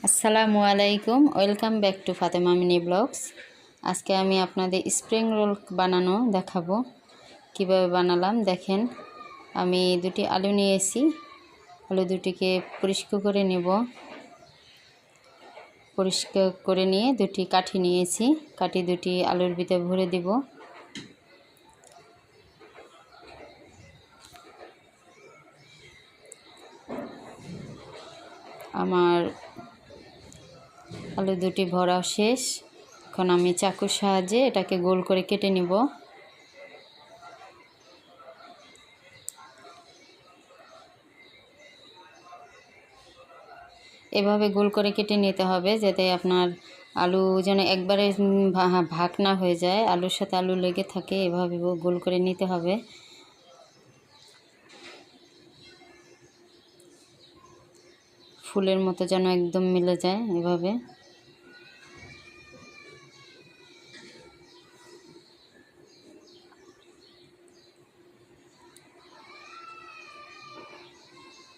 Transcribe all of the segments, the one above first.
আসসালামু আলাইকুম, welcome back to Fatema mini blogs. আজকে আমি আপনাদের স্প্রিং রোল বানানো দেখাবো। কিভাবে বানালাম দেখেন। আমি দুটি আলু নিয়েছি। আলু দুটিকে পরিষ্কার করে নেব। পরিষ্কার করে নিয়ে দুটি কাঠি নিয়েছি। কাঠি দুটি আলুর ভিতরে ভরে দিব। আমার আলু দুটি ভরা শেষ। এখন আমি চাকুর সাহায্যে এটাকে গোল করে কেটে নিব। এভাবে গোল করে কেটে নিতে হবে, যাতে আপনার আলু যেন একবারে ভাগ না হয়ে যায়, আলুর সাথে আলু লেগে থাকে। এভাবে গোল করে নিতে হবে। ফুলের মতো যেন একদম মিলে যায় এভাবে।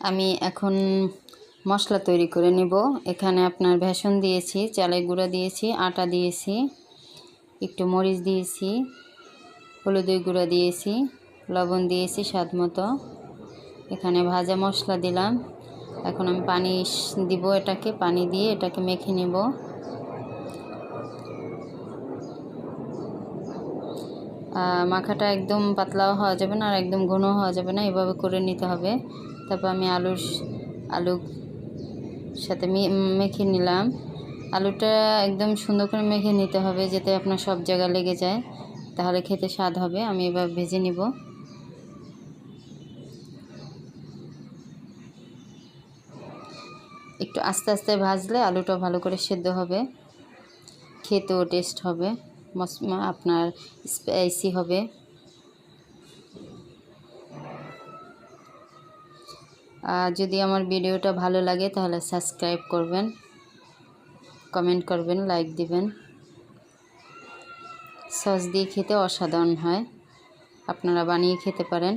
আমি এখন মশলা তৈরি করে নিব। এখানে আপনার বেসন দিয়েছি, চালের গুঁড়া দিয়েছি, আটা দিয়েছি, একটু মরিচ দিয়েছি, হলুদের গুঁড়া দিয়েছি, লবণ দিয়েছি স্বাদ মতো। এখানে ভাজা মশলা দিলাম। এখন আমি পানি দিব, এটাকে পানি দিয়ে এটাকে মেখে নেব। মাখাটা একদম পাতলাও হওয়া যাবে না আর একদম ঘন হওয়া যাবে না, এভাবে করে নিতে হবে। তারপর আমি আলুর সাথে মেখে নিলাম। আলুটা একদম সুন্দর করে মেখে নিতে হবে, যাতে আপনার সব জায়গায় লেগে যায়, তাহলে খেতে স্বাদ হবে। আমি এবার ভেজে নিব। একটু আস্তে আস্তে ভাজলে আলুটা ভালো করে সেদ্ধ হবে, খেতেও টেস্ট হবে, আপনার স্পাইসি হবে। যদি আমার ভিডিওটা ভালো লাগে তাহলে সাবস্ক্রাইব করবেন, কমেন্ট করবেন, লাইক দিবেন। সস দিয়ে খেতে অসাধারণ হয়, আপনারা বানিয়ে খেতে পারেন।